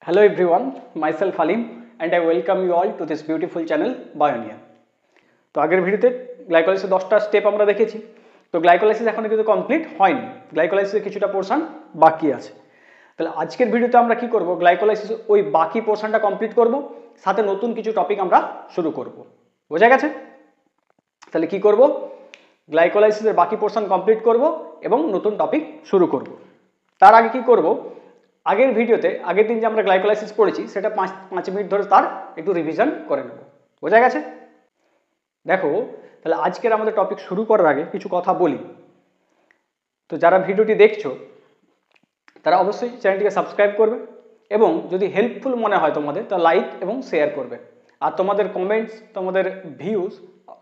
Hello everyone, myself Halim and I welcome you all to this beautiful channel Bionian. তো আগের ভিডিওতে গ্লাইকোলাইসিসের 10টা step আমরা দেখেছি। তো গ্লাইকোলাইসিস এখনো কিন্তু কমপ্লিট হয়নি। গ্লাইকোলাইসিসের কিছুটা পোরশন বাকি আছে। তাহলে আজকের ভিডিওতে আমরা কি করব, গ্লাইকোলাইসিসের ওই বাকি পোরশনটা কমপ্লিট করব, সাথে নতুন কিছু টপিক আমরা শুরু করব। বোঝা গেছে? তাহলে কি করব, গ্লাইকোলাইসিসের বাকি পোরশন কমপ্লিট করব এবং নতুন টপিক শুরু করব। তার আগে কি করব, আগের ভিডিওতে আগের দিন যে আমরা গ্লাইকোলাইসিস পড়েছি সেটা 5 মিনিট ধরে তার একটু রিভিশন করে নেব। বোঝা গেছে? দেখো, তাহলে আজকের আমাদের টপিক শুরু করার আগে কিছু কথা বলি। তো যারা ভিডিওটি দেখছো তারা অবশ্যই চ্যানেলটিকে সাবস্ক্রাইব করবে এবং যদি হেল্পফুল মনে হয় তোমাদের তা লাইক এবং শেয়ার করবে। আর তোমাদের কমেন্টস, তোমাদের ভিউজ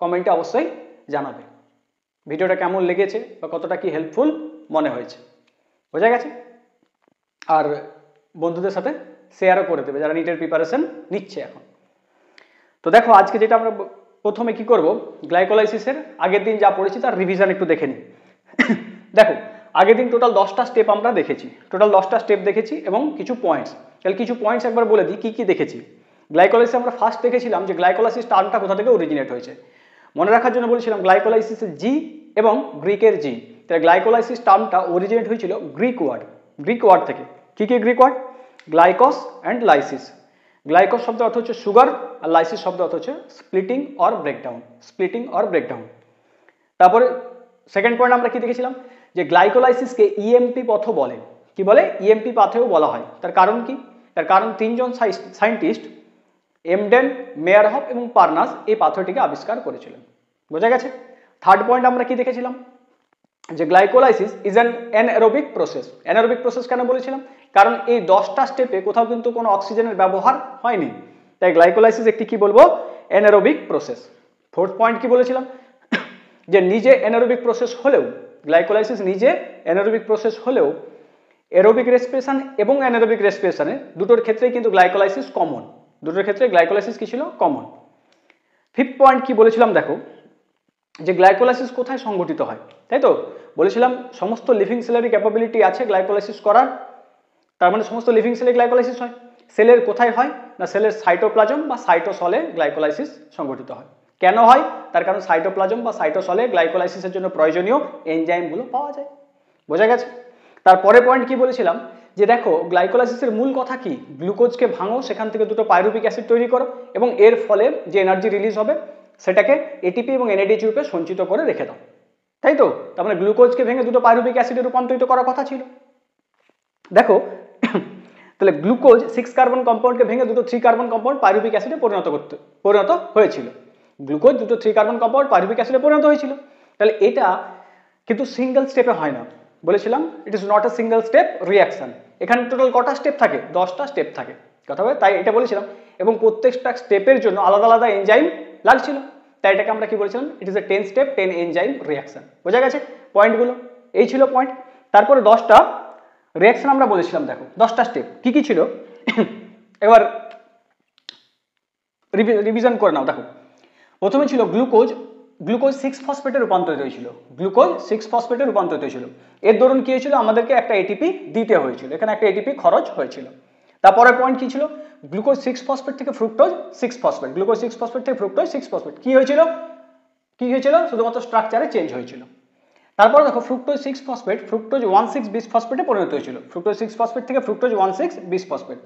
কমেন্টে অবশ্যই জানাবে ভিডিওটা কেমন লেগেছে বা কতটা কি হেল্পফুল মনে হয়েছে। বোঝা গেছে? আর বন্ধুদের সাথে শেয়ারও করে দেবে যারা নিটের প্রিপারেশন নিচ্ছে এখন। তো দেখো, আজকে যেটা আমরা প্রথমে কি করব, গ্লাইকোলাইসিসের আগের দিন যা পড়েছি তার রিভিশন একটু দেখে নিই। দেখো, আগের দিন টোটাল 10টা স্টেপ আমরা দেখেছি, এবং কিছু পয়েন্টস। তাহলে কিছু পয়েন্টস একবার বলে দিই কি কি দেখেছি। গ্লাইকোলাইসিস আমরা ফার্স্ট দেখেছিলাম যে গ্লাইকোলাইসিস টার্মটা কোথা থেকে অরিজিনেট হয়েছে। মনে রাখার জন্য বলেছিলাম গ্লাইকোলাইসিসের জি এবং গ্রিকের জি। তাহলে গ্লাইকোলাইসিস টার্মটা অরিজিনেট হয়েছিল গ্রিক ওয়ার্ড থেকে। কি কি Greek word? Glykos and lysis. Glykos শব্দ অর্থ হচ্ছে সুগার আর লাইসিস শব্দ অর্থ হচ্ছে স্প্লিটিং অর ব্রেকডাউন। তারপরে সেকেন্ড পয়েন্ট আমরা কি দেখেছিলাম, যে গ্লাইকোলাইসিসকে ইএমপি পথও বলে। কি বলে? ইএমপি পাথেও বলা হয়। তার কারণ কি? তার কারণ তিনজন সায়েন্টিস্ট এমডেন, মেয়ারহফ এবং পার্নাস এই পাথরটিকে আবিষ্কার করেছিলেন। বোঝা গেছে? থার্ড পয়েন্ট আমরা কি দেখেছিলাম, যে glycolysis is an anaerobic process. Anaerobic process কেন বলেছিলাম? কারণ এই 10টা স্টেপে কোথাও কিন্তু কোনো অক্সিজেনের ব্যবহার হয়নি, তাই গ্লাইকোলাইসিস একটি কি বলবো, অ্যানারোবিক প্রসেস। ফোর্থ পয়েন্ট কি বলেছিলাম, যে নিজে অ্যানারোবিক প্রসেস হলেও গ্লাইকোলাইসিস নিজে অ্যানারোবিক প্রসেস হলেও এরোবিক রেসপিরেশন এবং অ্যানারোবিক রেসপিরেশনে দুটোর ক্ষেত্রেই কিন্তু গ্লাইকোলাইসিস কমন। দুটোর ক্ষেত্রে গ্লাইকোলাইসিস কি ছিল? কমন। ফিফথ পয়েন্ট কি বলেছিলাম, দেখো, যে গ্লাইকোলাইসিস কোথায় সংঘটিত হয়। তাই তো বলেছিলাম সমস্ত লিভিং সেলেরই ক্যাপাবিলিটি আছে গ্লাইকোলাইসিস করার। তার মানে সমস্ত লিভিং সেলে গ্লাইকোলাইসিস হয়। সেলের কোথায় হয় না, সেলের সাইটোপ্লাজম বা সাইটোসলে গ্লাইকোলাইসিস সংঘটিত হয়। কেন হয়? তার কারণ সাইটোপ্লাজম বা সাইটোসলে গ্লাইকোলাইসিসের জন্য প্রয়োজনীয় এনজাইমগুলো পাওয়া যায়। বোঝা গেছে? তারপরে পয়েন্ট কি বলেছিলাম, যে দেখো গ্লাইকোলাইসিসের মূল কথা কি, গ্লুকোজকে ভাঙো, সেখান থেকে দুটো পাইরুভিক অ্যাসিড তৈরি করো এবং এর ফলে যে এনার্জি রিলিজ হবে সেটাকে এটিপি এবং এনএডিএইচ রূপে সঞ্চিত করে রেখে দাও। তাই তো? তার মানে গ্লুকোজকে ভেঙে দুটো পাইরুভিক অ্যাসিডে রূপান্তরিত করার কথা ছিল। দেখো, তাহলে গ্লুকোজ 6 কার্বন কম্পাউন্ডকে ভেঙে দুটো 3 কার্বন কম্পাউন্ড পাইরুভিক অ্যাসিডে পরিণত হয়েছিল। গ্লুকোজ দুটো 3 কার্বন কম্পাউন্ড পাইরুভিক অ্যাসিডে পরিণত হয়েছিল। তাহলে এটা কিন্তু সিঙ্গেল স্টেপে হয় না। বলেছিলাম it is not a single step reaction. এখানে টোটাল কটা স্টেপ থাকে? 10টা স্টেপ থাকে। কথা বলে তাই এটা বলেছিলাম, এবং প্রত্যেকটা স্টেপের জন্য আলাদা আলাদা এনজাইম লাগছিল। তাই এটাকে আমরা কি বলেছিলাম, it is a 10 step 10 enzyme reaction. বোঝা গেছে পয়েন্টগুলো? এই ছিল পয়েন্ট। তারপরে 10টা রিঅ্যাকশন আমরা বলেছিলাম। দেখো 10টা স্টেপ কি কি ছিল, এবার রিভিশন করে নাও। দেখো, প্রথমে ছিল গ্লুকোজ 6 ফসফেটে রূপান্তরিত হয়েছিল। গ্লুকোজ 6 ফসফেটে রূপান্তরিত হয়েছিল। এর দরুন কি হয়েছিল, আমাদেরকে একটা এটিপি দিতে হয়েছিল, এখানে একটা এটিপি খরচ হয়েছিল। তারপরে পয়েন্ট কি ছিল, গ্লুকোজ 6 ফসফেট থেকে ফ্রুক্টোজ 6 ফসফেট। গ্লুকোজ 6 ফসফেট থেকে ফ্রুক্টোজ 6 ফসফেট কি হয়েছিল? শুধুমাত্র স্ট্রাকচারে চেঞ্জ হয়েছিল। তারপর দেখো, ফ্রুক্টোজ 6 ফসফেট ফ্রুক্টোজ 1,6 বিস ফসফেটে পরিণত হয়েছিল। ফ্রুক্টোজ 6 ফসফেট থেকে ফ্রুক্টোজ 1,6 বিস ফসফেট।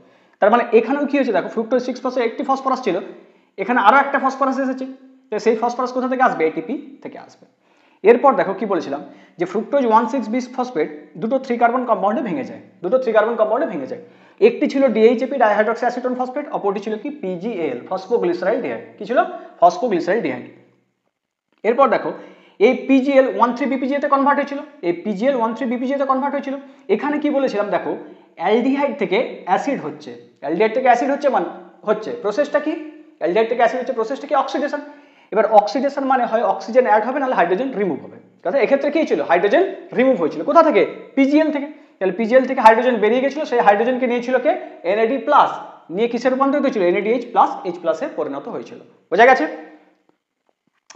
তার মানে এখানেও কি হয়েছে, দেখো ফ্রুক্টোজ 6 ফসফেট একটি ফসফরাস ছিল, এখানে আরো একটা ফসফরাস এসেছে। তো সেই ফসফরাস কোথা থেকে আসবে? এটিপি থেকে আসবে। এরপর দেখো কি বলেছিলাম, যে ফ্রুক্টোজ 1,6 বিস ফসফেট দুটো 3 কার্বন কম্পাউন্ডে ভেঙে যায়। একটি ছিল ডিএইচএপি ডাইহাইড্রক্সি অ্যাসিটোন ফসফেট, অপরটি ছিল কি পিজিএল ফসফোগ্লিসারাইল ডিহাইড। কি ছিল? ফসফোগ্লিসারাইল ডিহাইড। এরপর দেখো, এই পিজিএল 13 বিপিজিএতে কনভার্ট হয়েছিল। এখানে কি বলেছিলাম, দেখো অ্যালডিহাইড থেকে অ্যাসিড হচ্ছে। প্রসেসটা কি? প্রসেসটা কি? অক্সিডেশন। এবার অক্সিডেশন মানে হয় অক্সিজেন অ্যাড হবে, নাহলে হাইড্রোজেন রিমুভ হবে। কথা এক্ষেত্রে কি ছিল? হাইড্রোজেন রিমুভ হয়েছিল। কোথা থেকে? পিজিএল থেকে। তাহলে পিজিএল থেকে হাইড্রোজেন বেরিয়ে গেছিল, সেই হাইড্রোজেনকে নিয়েছিল কে? এনএডি প্লাস, নিয়ে কিসে রূপান্তরিত হয়েছিল? এনএডিএইচ প্লাস এইচ প্লাসে পরিণত হয়েছিল। বোঝা গেছে?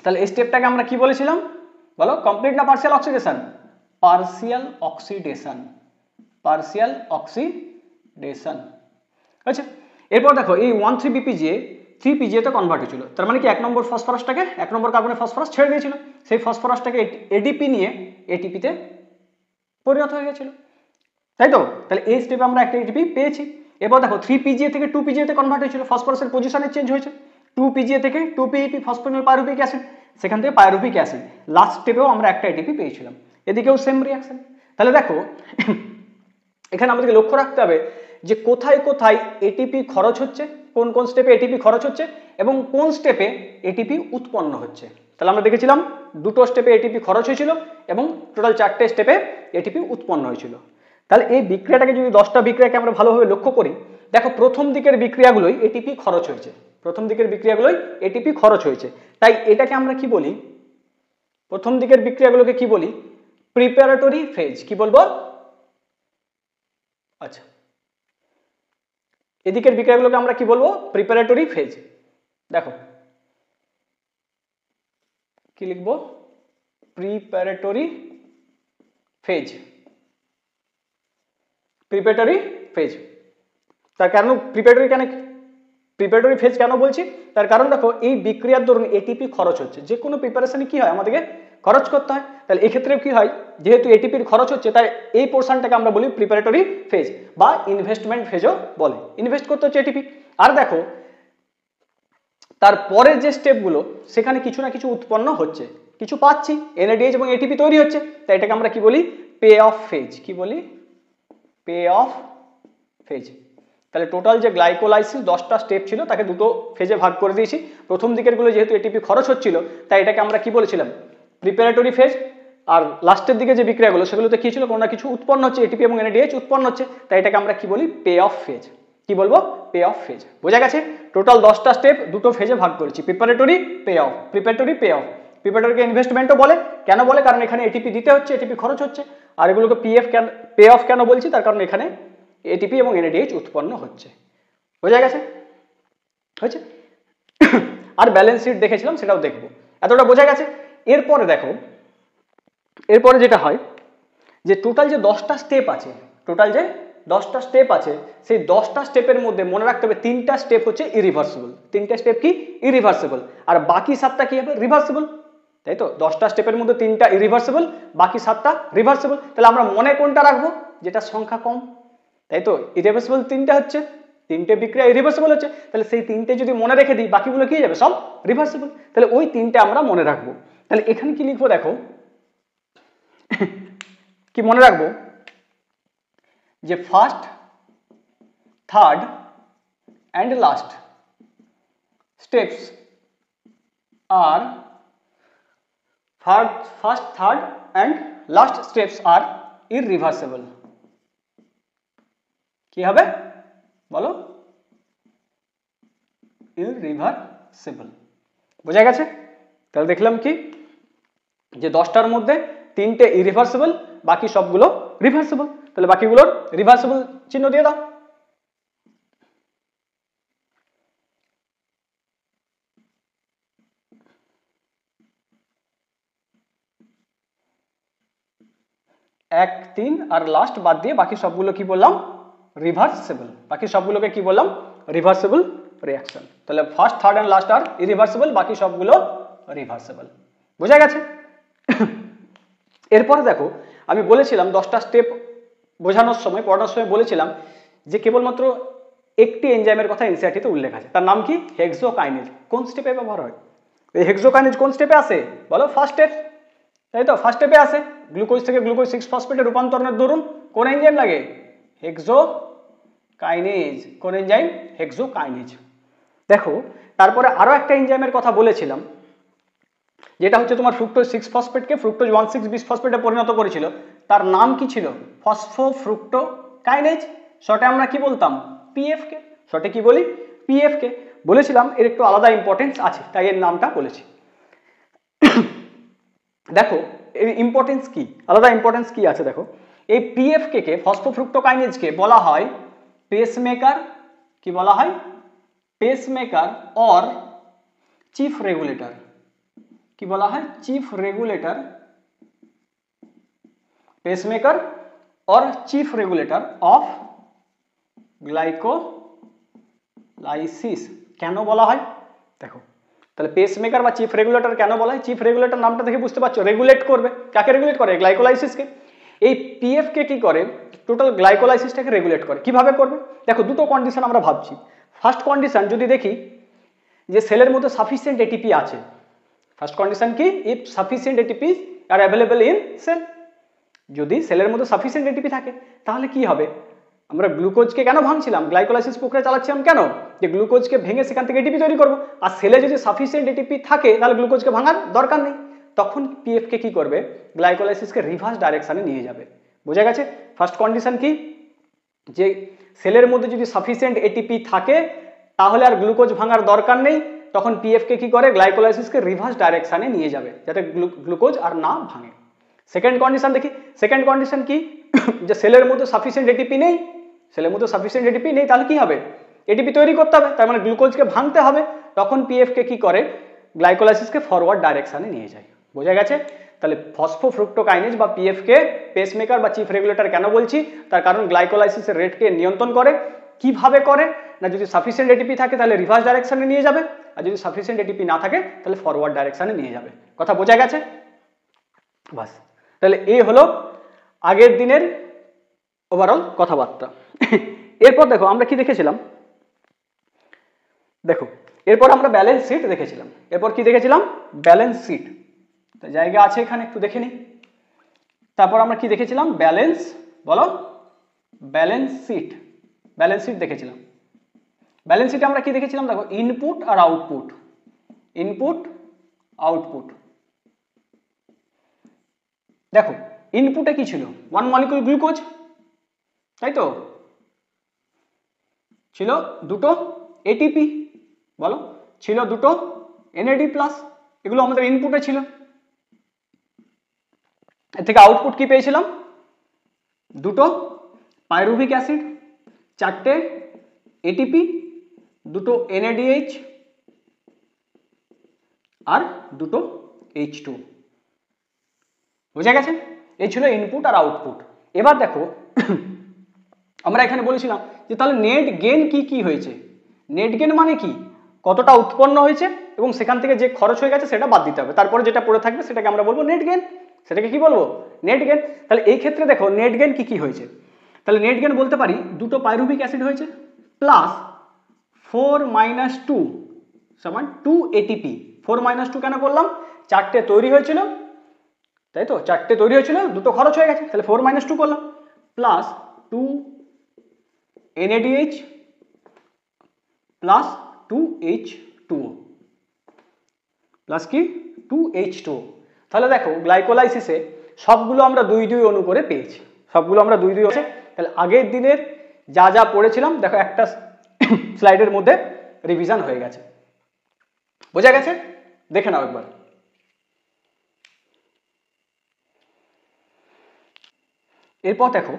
তাহলে এই স্টেপটাকে আমরা কি বলেছিলাম বলো? কমপ্লিট না পার্সিয়াল অক্সিডেশন? Partial oxidation. আচ্ছা, এরপর দেখো এই 1,3-BPGA 3PGA তে কনভার্ট হয়েছিল, তার মানে কি 1 নম্বর ফসফরাসটাকে 1 নম্বর কার্বনের ফসফরাস ছেড়ে দিয়েছিল, সেই ফসফরাসটাকে এডিপি নিয়ে এটিপিতে পরিণত হয়ে গেছিল, তাই তো? তাহলে এই স্টেপে আমরা একটা এটিপি পেয়েছি। এরপর দেখো 3PGA থেকে 2PGA তে কনভার্ট হয়েছিল, ফসফরাসের পজিশনে চেঞ্জ হয়েছে, 2PGA থেকে 2PEP ফসফোনিল পাইরুভিক অ্যাসিড, সেখান থেকে পাইরুভিক অ্যাসিড, লাস্ট স্টেপেও আমরা একটা এটিপি পেয়েছিলাম, এদিকেও সেম রিয়াকশন। তাহলে দেখো এখানে আমাদেরকে লক্ষ্য রাখতে হবে যে কোথায় কোথায় এটিপি খরচ হচ্ছে, কোন কোন স্টেপে এটিপি খরচ হচ্ছে এবং কোন স্টেপে এটিপি উৎপন্ন হচ্ছে। তাহলে আমরা দেখেছিলাম দুটো স্টেপে এটিপি খরচ হয়েছিল এবং টোটাল 4টে স্টেপে এটিপি উৎপন্ন হয়েছিল। তাহলে এই বিক্রিয়াটাকে যদি 10টা বিক্রিয়াকে আমরা ভালোভাবে লক্ষ্য করি, দেখো প্রথম দিকের বিক্রিয়াগুলোই এটিপি খরচ হয়েছে, প্রথম দিকের বিক্রিয়াগুলোই এটিপি খরচ হয়েছে, তাই এটাকে আমরা কি বলি, প্রথম দিকের বিক্রিয়াগুলোকে কি বলি, প্রিপারেটরি ফেজ। কি বলবো? আচ্ছা, এদিকের বিক্রিয়াগুলোকে আমরা কি বলবো, প্রিপারেটরি ফেজ। দেখো কি লিখবো, প্রিপারেটরি ফেজ, প্রিপারেটরি ফেজ। তার কারণ প্রিপারেটরি ফেজ কেন বলছি, তার কারণ দেখো এই বিক্রিয়ার দরুন এটিপি খরচ হচ্ছে, যে কোনো প্রিপারেশনে কি হয় আমাদেরকে খরচ করতে হয়, তাহলে এক্ষেত্রে কি হয়, যেহেতু এটিপির খরচ হচ্ছে তাই এই পোর্শনটাকে আমরা বলি প্রিপারেটরি ফেজ বা ইনভেস্টমেন্ট ফেজও বলে, ইনভেস্ট করতে হচ্ছে এটিপি। আর দেখো তারপরে যে স্টেপগুলো সেখানে কিছু না কিছু উৎপন্ন হচ্ছে, কিছু পাচ্ছি, এনএডিএইচ এবং এটিপি তৈরি হচ্ছে, তাই এটাকে আমরা কি বলি, পে অফ ফেজ। কি বলি, পে অফ ফেজ। তাহলে টোটাল যে গ্লাইকোলাইসিস 10টা স্টেপ ছিল তাকে দুটো ফেজে ভাগ করে দিয়েছি, প্রথম দিকের গুলো যেহেতু এটিপি খরচ হচ্ছিল তাই এটাকে আমরা কি বলেছিলাম, প্রিপারেটরি ফেজ, আর লাস্টের দিকে যে বিক্রিয়াগুলো সেগুলোতে কি ছিল, কোনো না কিছু উৎপন্ন হচ্ছে, এটিপি এবং এনএডিএইচ উৎপন্ন হচ্ছে, তাই এটাকে আমরা কি বলি, পে অফ ফেজ। কি বলবো, পে অফ ফেজ। বোঝা গেছে? টোটাল 10টা স্টেপ দুটো ফেজে ভাগ করেছি, preparatory, pay off, preparatory, pay off. প্রিপারেটরিকে ইনভেস্টমেন্টও বলে, কেন বলে, কারণ এখানে এটিপি দিতে হচ্ছে, এটিপি খরচ হচ্ছে, আর এগুলোকে পে অফ কেন বলছি, তার কারণ এখানে এটিপি এবং এনএডিএইচ উৎপন্ন হচ্ছে। বোঝা গেছে? হয়েছে? আর ব্যালেন্স শিট দেখেছিলাম, সেটাও দেখবো। এতটা বোঝা গেছে? এরপরে দেখো, এরপরে যেটা হয় যে টোটাল যে 10টা স্টেপ আছে, টোটাল যে 10টা স্টেপ আছে, সেই 10টা স্টেপের মধ্যে মনে রাখতে হবে 3টা স্টেপ হচ্ছে ইরিভার্সিবল। 3টা স্টেপ কি, ইরিভার্সিবল, আর বাকি 7টা কি হবে, রিভার্সিবল। তাই তো, 10টা স্টেপের মধ্যে 3টা ইরিভার্সিবল, বাকি 7টা রিভার্সিবল। তাহলে আমরা মনে কোনটা রাখবো, যেটা সংখ্যা কম, তাই তো, ইরিভার্সিবল 3টে হচ্ছে, 3টে বিক্রিয়া ইরিভার্সিবল হচ্ছে, তাহলে সেই 3টে যদি মনে রেখে দিই বাকিগুলো কি হয়ে যাবে, সব রিভার্সিবল। তাহলে ওই 3টে আমরা মনে রাখবো। তাহলে এখানে কি লিখবো, দেখো কি মনে রাখবো, যে first, third and last steps are first, third and last steps are irreversible। কি হবে বলো, irreversible। বোঝা গেছে? তাহলে দেখলাম কি, যে 10টার মধ্যে 3টে ইরিভার্সিবল, বাকি সবগুলো রিভার্সিবল। তাহলে বাকিগুলোর রিভার্সিবল চিহ্ন দিয়ে দাও। এক, 3 আর লাস্ট বাদ দিয়ে বাকি সবগুলো কি বললাম, রিভার্সিবল। বাকি সবগুলোকে কি বললাম, রিভার্সিবল রিঅ্যাকশন। তাহলে ফার্স্ট, থার্ড এন্ড লাস্ট আর ইরিভার্সিবল, বাকি সবগুলো রিভার্সিবল। বোঝা গেছে? এরপরে দেখো আমি বলেছিলাম 10টা স্টেপ বোঝানোর সময়, পড়ানোর সময় বলেছিলাম যে কেবলমাত্র একটি এনজাইমের কথা এনসিইআরটিতে উল্লেখ আছে, তার নাম কি, হেক্সোকাইনেজ। কোন স্টেপে ব্যবহার হয়, এই হেক্সোকাইনেজ কোন স্টেপে আসে বলো, ফার্স্ট স্টেপ, তাই তো, ফার্স্ট স্টেপে আসে। গ্লুকোজ থেকে গ্লুকোজ 6 ফসফেটে রূপান্তরণের দরুন কোন এনজাইম লাগে, হেক্সোকাইনেজ। কোন এনজাইম, হেক্সোকাইনেজ। দেখো তারপরে আরো একটা এনজাইমের কথা বলেছিলাম, যেটা হচ্ছে তোমার ফ্রুক্টোজ 6 ফসফেটকে ফ্রুক্টোজ 1,6 বিসফসফেটে পরিণত করেছিল, তার নাম কি ছিল, ফসফোফ্রুক্টোকাইনেজ। শর্টে আমরা কি বলতাম, পিএফ কে। শর্টে কি বলি, পিএফ কে। বলেছিলাম এর একটু আলাদা ইম্পর্টেন্স আছে, তাই এর নামটা বলেছি। দেখো এর ইম্পর্টেন্স কি, আলাদা ইম্পর্টেন্স কি আছে দেখো, এই পিএফকে কে, ফসফোফ্রুক্টোকাইনেজকে বলা হয় পেসমেকার। কি বলা হয়, পেসমেকার অর চিফ রেগুলেটর। কি বলা হয়, চিফ রেগুলেটর, পেসমেকার और chief regulator of glycolysis. Lysis কেন বলা হয় দেখো, তাহলে পেসমেকার বা চিফ রেগুলেটর কেন বলা হয়? চিফ রেগুলেটর নামটা দেখে বুঝতে পারছো, রেগুলেট করবে। কাকে রেগুলেট করে? গ্লাইকোলাইসিসকে। এই পিএফ কে কি করে? টোটাল গ্লাইকোলাইসিসটাকে রেগুলেট করে। কিভাবে করবে? দেখো দুটো কন্ডিশন আমরা ভাবছি। ফার্স্ট কন্ডিশন যদি দেখি যে সেলের মধ্যে সাফিসিয়েন্ট এটিপি আছে। ফার্স্ট কন্ডিশন কি? If sufficient ATP are available in cell. যদি সেলের মধ্যে সাফিসিয়েন্ট এটিপি থাকে তাহলে কি হবে? আমরা গ্লুকোজকে কেন ভাঙছিলাম? গ্লাইকোলাইসিস প্রক্রিয়া চালাচ্ছিলাম কেন? যে গ্লুকোজকে ভেঙে সেখান থেকে এটিপি তৈরি করবো। আর সেলে যদি সাফিসিয়েন্ট এটিপি থাকে তাহলে গ্লুকোজকে ভাঙার দরকার নেই। তখন পিএফ কে কি করবে? গ্লাইকোলাইসিসকে রিভার্স ডাইরেকশনে নিয়ে যাবে। বোঝা গেছে? ফার্স্ট কন্ডিশন কি? যে সেলের মধ্যে যদি সাফিসিয়েন্ট এটিপি থাকে তাহলে আর গ্লুকোজ ভাঙার দরকার নেই। তখন পিএফ কে কি করে? গ্লাইকোলাইসিসকে রিভার্স ডাইরেকশনে নিয়ে যাবে যাতে গ্লুকোজ আর না ভাঙে। সেকেন্ড কন্ডিশন দেখি। সেকেন্ড কন্ডিশন কি? যে সেলের মধ্যে সাফিসিয়েন্ট এটিপি নেই, সেলের মধ্যে সাফিসিয়েন্ট এটিপি নেই, তাহলে কি হবে? এটিপি তৈরি করতে হবে, তার মানে গ্লুকোজকে ভাঙতে হবে। তখন পিএফ কে কি করে? গ্লাইকোলাইসিসকে ফরওয়ার্ড ডাইরেকশনে নিয়ে যায়। বোঝা গেছে? তাহলে ফসফোফ্রুক্টোকাইনেজ বা পিএফ কে পেসমেকার বা চিফ রেগুলেটর কেন বলছি? তার কারণ গ্লাইকোলাইসিসের রেটকে নিয়ন্ত্রণ করে। কিভাবে করে? না যদি সাফিসিয়েন্ট এটিপি থাকে তাহলে রিভার্স ডাইরেকশনে নিয়ে যাবে, আর যদি সাফিসিয়েন্ট এটিপি না থাকে তাহলে ফরওয়ার্ড ডাইরেকশনে নিয়ে যাবে। কথা বোঝা গেছে? বাস, তাহলে এই হলো আগের দিনের ওভারঅল কথাবার্তা। এরপর দেখো আমরা কি দেখেছিলাম, দেখো এরপর আমরা ব্যালেন্স শিট দেখেছিলাম। এরপর কি দেখেছিলাম? Balance sheet. জায়গা আছে এখানে, একটু দেখে নিই। তারপর আমরা কি দেখেছিলাম? ব্যালেন্স, বলো, ব্যালেন্স শিট। ব্যালেন্স শিট দেখেছিলাম। ব্যালেন্স শিটে আমরা কি দেখেছিলাম? দেখো ইনপুট আর আউটপুট, ইনপুট আউটপুট। দেখো ইনপুটে কি ছিল? ওয়ান মলিকুল গ্লুকোজ, তাই তো? ছিল দুটো এটিপি, বলো, ছিল দুটো এনএডি প্লাস, এগুলো আমাদের ইনপুটে ছিল। এর থেকে আউটপুট কি পেয়েছিলাম? দুটো পাইরুভিক অ্যাসিড, চারটে এটিপি, দুটো এনএডিএইচ আর দুটো H2। বোঝা গেছে? এই ছিল ইনপুট আর আউটপুট। এবার দেখো আমরা এখানে বলেছিলাম যে তাহলে নেট গেন কি কি হয়েছে। নেট গেন মানে কি? কতটা উৎপন্ন হয়েছে এবং সেখান থেকে যে খরচ হয়ে গেছে সেটা বাদ দিতে হবে, তারপরে যেটা পড়ে থাকবে সেটাকে আমরা বলবো নেট গেন। সেটাকে কি বলবো? Net gain. তাহলে এই ক্ষেত্রে দেখো নেট গেন কি কি হয়েছে। তাহলে নেট গেন বলতে পারি দুটো পাইরুভিক অ্যাসিড হয়েছে প্লাস 4 - 2 সমান 2 এটিপি। 4 - 2 কেন করলাম? চারটে তৈরি হয়েছিল, তাই তো? চারটে তৈরি হয়েছিল, দুটো খরচ হয়ে গেছে, তাহলে 4 - 2 করলাম plus 2 NADH plus 2H2O plus কি 2H2O। তাহলে দেখো গ্লাইকোলাইসিসে সবগুলো আমরা 2-2 অণু করে পেয়েছি, সবগুলো আমরা 2-2 আছে। তাহলে আগের দিনের যা যা পড়েছিলাম দেখো একটা স্লাইডের মধ্যে রিভিশন হয়ে গেছে। বোঝা গেছে? দেখে নাও একবার। এরপর দেখো,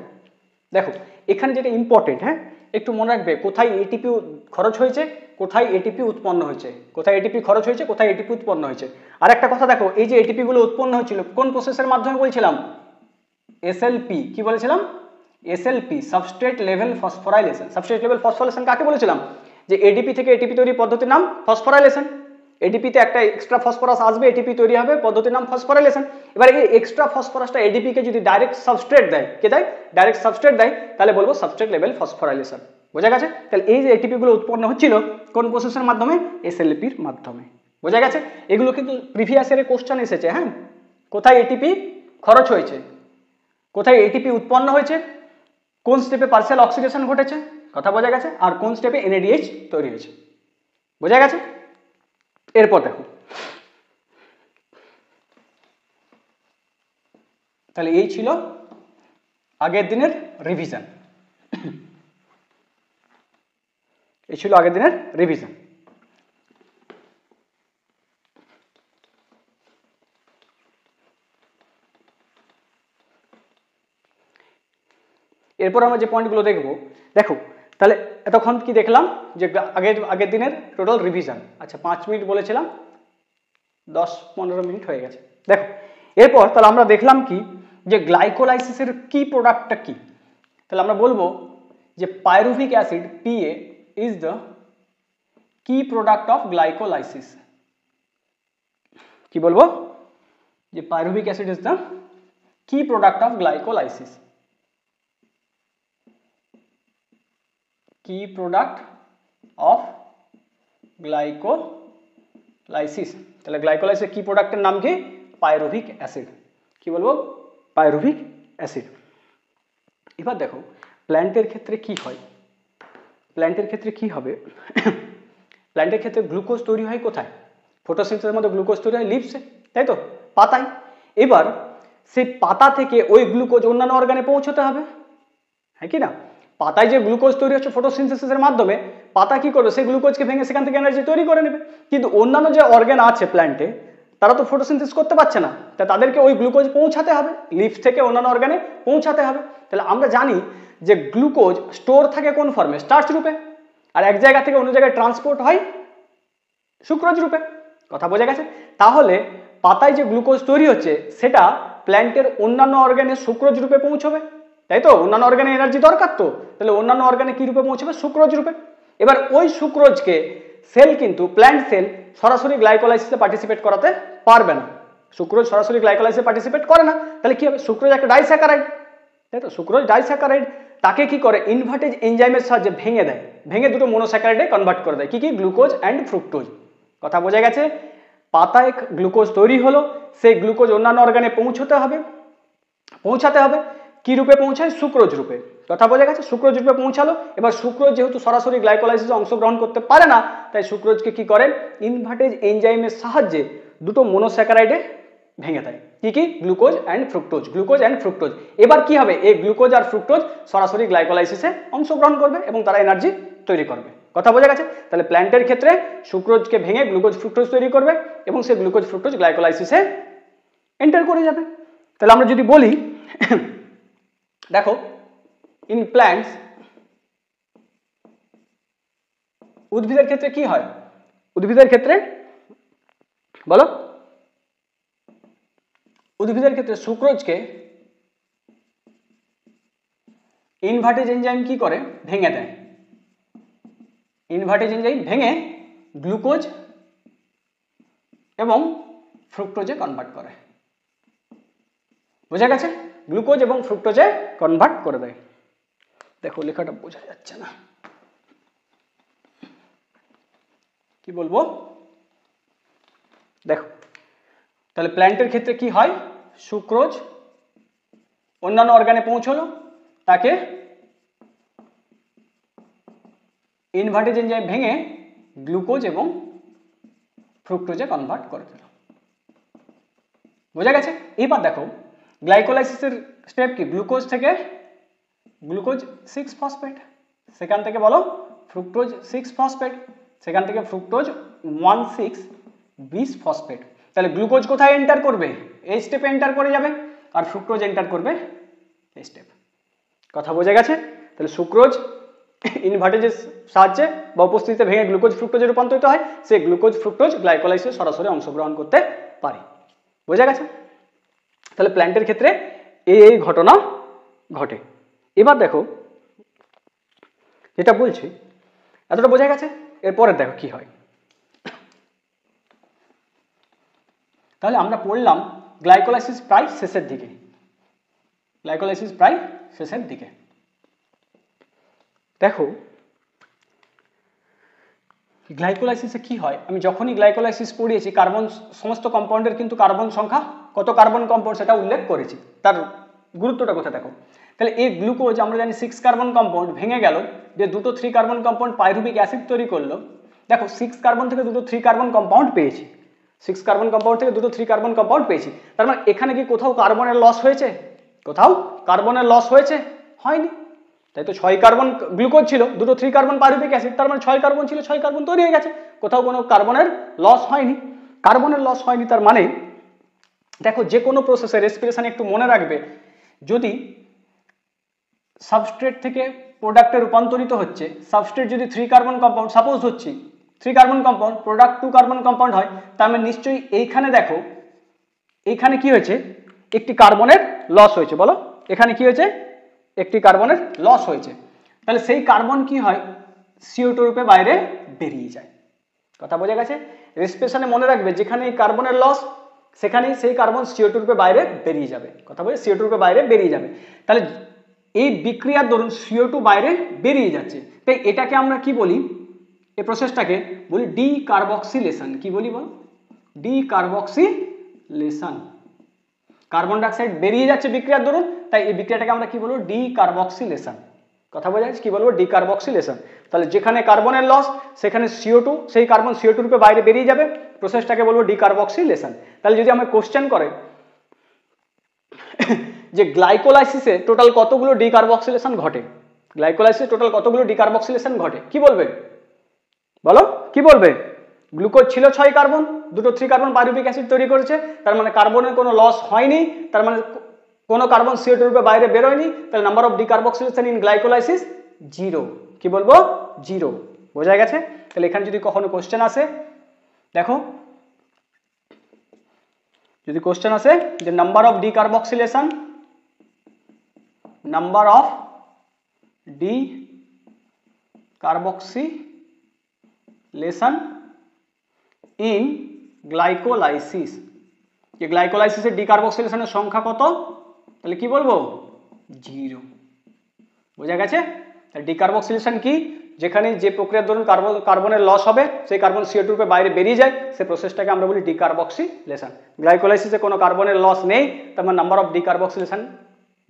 দেখো এখানে যেটা ইম্পর্টেন্ট, হ্যাঁ একটু মনে রাখবে, কোথায় এটিপি খরচ হয়েছে, কোথায় এটিপি উৎপন্ন হয়েছে, কোথায় এটিপি খরচ হয়েছে, কোথায় এটিপি উৎপন্ন হয়েছে। আর একটা কথা দেখো, এই যে এটিপি গুলো উৎপন্ন হয়েছিল কোন প্রসেসের মাধ্যমে বলছিলাম? এসএলপি। কি বলেছিলাম? SLP, substrate level phosphorylation. Substrate level phosphorylation কাকে বলেছিলাম? যে এডিপি থেকে এটিপি তৈরি পদ্ধতির নাম ফসফোরাইলেশন। এডিপিতে একটা এক্সট্রা ফসফরাস আসবে, এটিপি তৈরি হবে, পদ্ধতির নাম ফসফোরাইলেশন। এবার এই এক্সট্রা ফসফরাসটা এডিপি কে যদি ডাইরেক্ট সাবস্ট্রেট দেয়, কে দেয়? ডাইরেক্ট সাবস্ট্রেট দেয়, তাহলে বলবো সাবস্ট্রেট লেভেল ফসফোরাইলেশন। বোঝা গেছে? তাহলে এই যে এটিপি গুলো উৎপন্ন হচ্ছিল কোন প্রসেসের মাধ্যমে? এসএলপির মাধ্যমে। বোঝা গেছে? এগুলো কিন্তু প্রিভিয়াস ইয়ারে কোশ্চেন এসেছে, হ্যাঁ, কোথায় এটিপি খরচ হয়েছে, কোথায় এটিপি উৎপন্ন হয়েছে, কোন স্টেপে পার্সিয়াল অক্সিডেশন ঘটেছে, কথা বোঝা গেছে, আর কোন স্টেপে এনএডিএইচ তৈরি হয়েছে। বোঝা গেছে? এরপর দেখো, তাহলে এই ছিল আগের দিনের রিভিশন, এই ছিল আগের দিনের রিভিশন। এরপর আমরা যে পয়েন্টগুলো দেখবো, দেখো তাহলে এতক্ষণ কি দেখলাম? যে আগের দিনের টোটাল রিভিশন। আচ্ছা 5 মিনিট বলেছিলাম, 10-15 মিনিট হয়ে গেছে। দেখো এরপর তাহলে আমরা দেখলাম কি, যে গ্লাইকোলাইসিসের কি প্রোডাক্টটা কি। তাহলে আমরা বলবো যে pyruvic acid PA is the কি প্রোডাক্ট অফ গ্লাইকোলাইসিস, কি বলবো যে পাইরুভিক অ্যাসিড ইজ দ্য কি প্রোডাক্ট অফ গ্লাইকোলাইসিস, কি প্রোডাক্ট অফ গ্লাইকোলাইসিস। তাহলে গ্লাইকোলাইসিস কি প্রোডাক্টের নাম কি? Pyruvic acid. কি বলবো? Pyruvic acid. এবার দেখো প্ল্যান্টের ক্ষেত্রে কি হয়, প্ল্যান্টের ক্ষেত্রে কি হবে প্ল্যান্টের ক্ষেত্রে গ্লুকোজ তৈরি হয় কোথায়? ফটোসিনথেসিসের মধ্যে গ্লুকোজ তৈরি হয় লিভসে, তাই তো, পাতায়। এবার সেই পাতা থেকে ওই গ্লুকোজ অন্যান্য অর্গানে পৌঁছতে হবে, হ্যাঁ কি না? পাতায় যে গ্লুকোজ তৈরি হচ্ছে ফটোসিনথেসিসের মাধ্যমে, পাতা কি করবে? সেই গ্লুকোজকে ভেঙে সেখান থেকে এনার্জি তৈরি করে নেবে। কিন্তু অন্যান্য যে অর্গান আছে প্ল্যান্টে, তারা তো ফটোসিনথেসিস করতে পারছে না, তা তাদেরকে ওই গ্লুকোজ পৌঁছাতে হবে, লিফ থেকে অন্যান্য অর্গানে পৌঁছাতে হবে। তাহলে আমরা জানি যে গ্লুকোজ স্টোর থাকে কোন ফর্মে? স্টার্চ রূপে, আর এক জায়গা থেকে অন্য জায়গায় ট্রান্সপোর্ট হয় সুক্রোজ রূপে। কথা বোঝা গেছে? তাহলে পাতায় যে গ্লুকোজ তৈরি হচ্ছে সেটা প্ল্যান্টের অন্যান্য অর্গানে সুক্রোজ রূপে পৌঁছবে, তাই তো? অন্যান্য অর্গানে এনার্জি দরকার, তো তাহলে অন্যান্য অর্গানে কি রূপে পৌঁছবে? সুক্রোজ রূপে। এবার ওই সুক্রোজকে সেল কিন্তু প্ল্যান্ট সেল সরাসরি গ্লাইকোলাইসিসে পার্টিসিপেট করাতে পারবে না। সুক্রোজ সরাসরি গ্লাইকোলাইসিসে পার্টিসিপেট করে না, তাহলে কি হবে? সুক্রোজ একটা ডাইস্যাকারাইড, তাই তো? সুক্রোজ ডাইস্যাকারাইড, তাকে কি করে? ইনভার্টেজ এনজাইমের সাহায্যে ভেঙে দেয়, ভেঙে দুটো মনোস্যাকারাইডে কনভার্ট করে দেয়। কি কি? Glucose and fructose. কথা বোঝা গেছে? পাতায় গ্লুকোজ তৈরি হলো, সেই গ্লুকোজ অন্যান্য অর্গানে পৌঁছাতে হবে। কি রূপে পৌঁছায়? সুক্রোজ রূপে। কথা বোঝা গেছে? সুক্রোজ রূপে পৌঁছালো। এবার সুক্রোজ যেহেতু সরাসরি গ্লাইকোলাইসিসে অংশগ্রহণ করতে পারে না, তাই সুক্রোজকে কি করেন? ইনভার্টেজ এনজাইমের সাহায্যে দুটো মনোস্যাকারাইডে ভেঙে দেয়। কি কি? Glucose and fructose, glucose and fructose. এবার কি হবে? এই গ্লুকোজ আর ফ্রুক্টোজ সরাসরি গ্লাইকোলাইসিসে অংশগ্রহণ করবে এবং তারা এনার্জি তৈরি করবে। কথা বোঝা গেছে? তাহলে প্ল্যান্টের ক্ষেত্রে সুক্রোজকে ভেঙে গ্লুকোজ ফ্রুক্টোজ তৈরি করবে এবং সেই গ্লুকোজ ফ্রুক্টোজ গ্লাইকোলাইসিসে এন্টার করে যাবে। তাহলে আমরা যদি বলি দেখো ইন প্ল্যান্টস, উদ্ভিদের ক্ষেত্রে কি হয়? উদ্ভিদের ক্ষেত্রে বলো, উদ্ভিদের ক্ষেত্রে সুক্রোজকে ইনভার্টেজ এনজাইম কি করে? ভেঙে দেয়। ইনভার্টেজ এনজাইম ভেঙে গ্লুকোজ এবং ফ্রুক্টোজে কনভার্ট করে। বোঝা গেছে? গ্লুকোজ এবং ফ্রুক্টোজে কনভার্ট করে দেয়। দেখো লেখাটা বোঝা যাচ্ছে না, কি বলবো? দেখো তাহলে প্ল্যান্টের ক্ষেত্রে কি হয়? সুক্রোজ অন্যান্য অর্গানে পৌঁছলো, তাকে ইনভার্টেজ এনজাইম ভেঙে গ্লুকোজ এবং ফ্রুক্টোজে কনভার্ট করে দিল। বোঝা গেছে? এবার দেখো গ্লাইকোলাইসিসের স্টেপ কি? গ্লুকোজ থেকে গ্লুকোজ 6 ফসফেট, সেখান থেকে বলো ফ্রুক্টোজ 6 ফসফেট, সেখান থেকে ফ্রুক্টোজ 1,6 বিশ ফসফেট। তাহলে গ্লুকোজ কোথায় এন্টার করবে? এই স্টেপে এন্টার করে যাবে, আর ফ্রুক্টোজ এন্টার করবে এই স্টেপ। কথা বোঝা গেছে? তাহলে সুক্রোজ ইনভার্টেজের সাহায্যে বা উপস্থিতিতে ভেঙে গ্লুকোজ ফ্রুক্টোজে রূপান্তরিত হয়, সেই গ্লুকোজ ফ্রুক্টোজ গ্লাইকোলাইসিসে সরাসরি অংশগ্রহণ করতে পারে। বোঝা গেছে? তাহলে প্ল্যান্টের ক্ষেত্রে এই ঘটনা ঘটে। এবার দেখো যেটা বলছি, এতটা বোঝা গেছে? এরপরে দেখো কি হয়। তাহলে আমরা পড়লাম গ্লাইকোলাইসিস প্রায় শেষের দিকে, গ্লাইকোলাইসিস প্রায় শেষের দিকে। দেখো গ্লাইকোলাইসিসে কি হয়? আমি যখনই গ্লাইকোলাইসিস পড়িয়েছি কার্বন, সমস্ত কম্পাউন্ডের কিন্তু কার্বন সংখ্যা কত, কার্বন কম্পাউন্ড সেটা উল্লেখ করেছি, তার গুরুত্বটা কোথায় দেখো। তাহলে এই গ্লুকোজ আমরা জানি 6 কার্বন কম্পাউন্ড, ভেঙে গেল যে দুটো 3 কার্বন কম্পাউন্ড পাইরুভিক অ্যাসিড তৈরি করলো। দেখো 6 কার্বন থেকে দুটো 3 কার্বন কম্পাউন্ড পেয়েছি, 6 কার্বন কম্পাউন্ড থেকে দুটো 3 কার্বন কম্পাউন্ড পেয়েছি। তার মানে এখানে কি কোথাও কার্বনের লস হয়েছে? কোথাও কার্বনের লস হয়েছে? হয়নি। তাই তো 6 কার্বন গ্লুকোজ ছিল, দুটো 3 কার্বন পাইরুভিক অ্যাসিড, তার মানে 6 কার্বন ছিল, 6 কার্বন তৈরি হয়ে গেছে, কোথাও কোনো কার্বনের লস হয়নি। কার্বনের লস হয়নি তার মানে দেখো যে কোনো প্রসেসে রেসপিরেশন একটু মনে রাখবে, যদি সাবস্ট্রেট থেকে প্রোডাক্টে রূপান্তরিত হচ্ছে, সাবস্ট্রেট যদি 3 কার্বন কম্পাউন্ড, সাপোজ হচ্ছে 3 carbon compound, product 2 carbon compound হয়, তার মানে নিশ্চয়ই এইখানে দেখো, এইখানে কি হয়েছে? একটি কার্বনের লস হয়েছে। বলো এখানে কি হয়েছে? একটি কার্বনের লস হয়েছে। তাহলে সেই কার্বন কি হয়? CO2 রূপে বাইরে বেরিয়ে যায়। কথা বোঝা গেছে? রেসপিরেশনে মনে রাখবে যেখানে এই কার্বনের লস সেখানেই সেই কার্বন CO2 রূপে বাইরে বেরিয়ে যাবে। কথা বলে CO2 রূপে বাইরে বেরিয়ে যাবে। তাহলে এই বিক্রিয়ার দরুন CO2 বাইরে বেরিয়ে যাচ্ছে, তাই এটাকে আমরা কি বলি? এই প্রসেসটাকে বলি ডিকার্বক্সিলেশন। কি বলি বল? ডিকার্বক্সিলেশন। কার্বন ডাইঅক্সাইড বেরিয়ে যাচ্ছে বিক্রিয়ার দরুন, তাই এই বিক্রিয়াটাকে আমরা কি বলবো? ডিকার্বক্সিলেশন। কথা বোঝা যাচ্ছে? কি বলবো? ডিকার্বক্সিলেশন। তাহলে যেখানে কার্বনের লস সেখানে CO2, সেই কার্বন CO2 রূপে বাইরে বেরিয়ে যাবে, প্রসেসটাকে বলবো ডিকার্বক্সিলেশন। তাহলে যদি আমার কোশ্চেন করে যে গ্লাইকোলাইসিসে টোটাল কতগুলো ডিকার্বক্সিলেশন ঘটে, গ্লাইকোলাইসিসে টোটাল কতগুলো ডিকার্বক্সিলেশন ঘটে, কি বলবে? বলো, কি বলবে? গ্লুকোজ ছিল 6 কার্বন, দুটো 3 কার্বন পাইরুভিক অ্যাসিড তৈরি করেছে, তার মানে কার্বনের কোনো লস হয়নি, তার মানে কোনো কার্বন CO2 রূপে বাইরে বেরোয়নি, তাহলে number of decarboxylation in glycolysis 0। কি বলবো? 0। বোঝা গেছে? তাহলে এখানে যদি কখনো কোশ্চেন আসে, দেখো যদি কোশ্চেন আসে যে number of decarboxylation, number of decarboxylation in glycolysis, যে গ্লাইকোলাইসিসের ডিকার্বক্সিলেশনের সংখ্যা কত, তাহলে কি বলবো? 0। বোঝা গেছে? তাহলে ডিকার্বক্সিলেশন কি? যেখানে যে প্রক্রিয়ার দরুন কার্বনের লস হবে সেই কার্বন CO2 রূপে বাইরে বেরিয়ে যায়, সেই প্রসেসটাকে আমরা বলি ডিকার্বক্সিলেশন। গ্লাইকোলাইসিসে কোনো কার্বনের লস নেই, তার মানে নাম্বার অফ ডিকার্বক্সিলেশন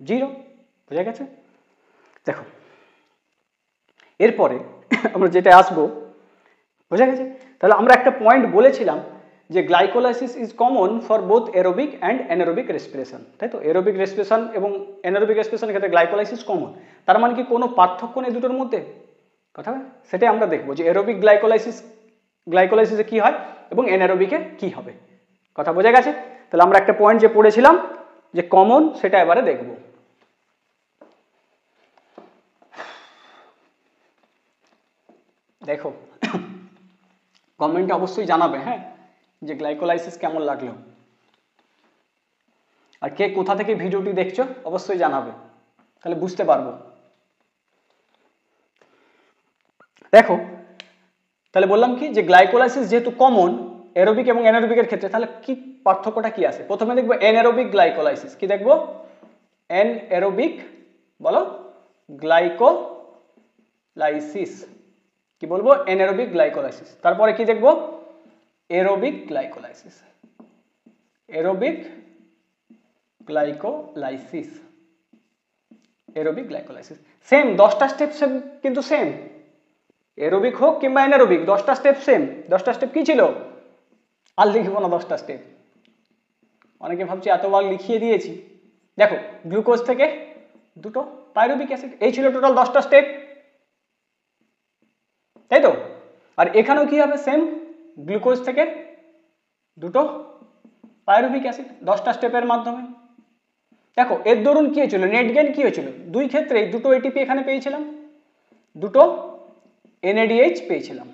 0। বোঝা গেছে? দেখো এরপরে আমরা যেটা আসবো, বোঝা গেছে? তাহলে আমরা একটা পয়েন্ট বলেছিলাম যে glycolysis is common for both aerobic and anaerobic respiration, তাই তো? এরোবিক রেসপিরেশন এবং অ্যানারোবিক রেসপিরেশনের ক্ষেত্রে গ্লাইকোলাইসিস কমন, তার মানে কি কোনো পার্থক্য নেই দুটোর মধ্যে? কথা সেটাই আমরা দেখবো যে এরোবিক গ্লাইকোলাইসিসে কি হয় এবং অ্যানারোবিকে কি হবে। কথা বোঝা গেছে? তাহলে আমরা একটা পয়েন্ট যে পড়েছিলাম যে কমন, সেটা এবারে দেখব। দেখো কমেন্টে অবশ্যই জানাবে, হ্যাঁ, যে গ্লাইকোলাইসিস কেমন লাগলো, আর কে কোথা থেকে ভিডিওটি দেখছো অবশ্যই জানাবে, তাহলে বুঝতে পারবো। দেখো তাহলে বললাম কি যে গ্লাইকোলাইসিস যেহেতু কমন এরোবিক এবং অ্যানারোবিকের ক্ষেত্রে, তাহলে কি পার্থক্যটা কি আছে? প্রথমে দেখবো অ্যানারোবিক গ্লাইকোলাইসিস। কি দেখবো? অ্যানারোবিক, বলো, গ্লাইকোলাইসিস। কি বলবো? Anaerobic glycolysis. তারপরে কি দেখবো? Aerobic glycolysis. Aerobic glycolysis, aerobic glycolysis. Same 10টা স্টেপ সেম, কিন্তু সেম এরোবিক হোক কিংবা অ্যানারোবিক 10টা স্টেপ সেম। 10টা স্টেপ কি ছিল? আর লিখবো না 10টা স্টেপ, অনেকে ভাবছি এতবার লিখিয়ে দিয়েছি। দেখো গ্লুকোজ থেকে দুটো পাইরুভিক অ্যাসিড, এই ছিল টোটাল 10টা স্টেপ, তাই তো? আর এখানেও কি হবে? সেম, গ্লুকোজ থেকে দুটো পাইরুভিক অ্যাসিড 10টা স্টেপের মাধ্যমে। দেখো এর দরুন কি হয়েছিল? নেট গেইন কি হয়েছিল? দুই ক্ষেত্রেই দুটো এটিপি এখানে পেয়েছিলাম, দুটো NADH পেয়েছিলাম।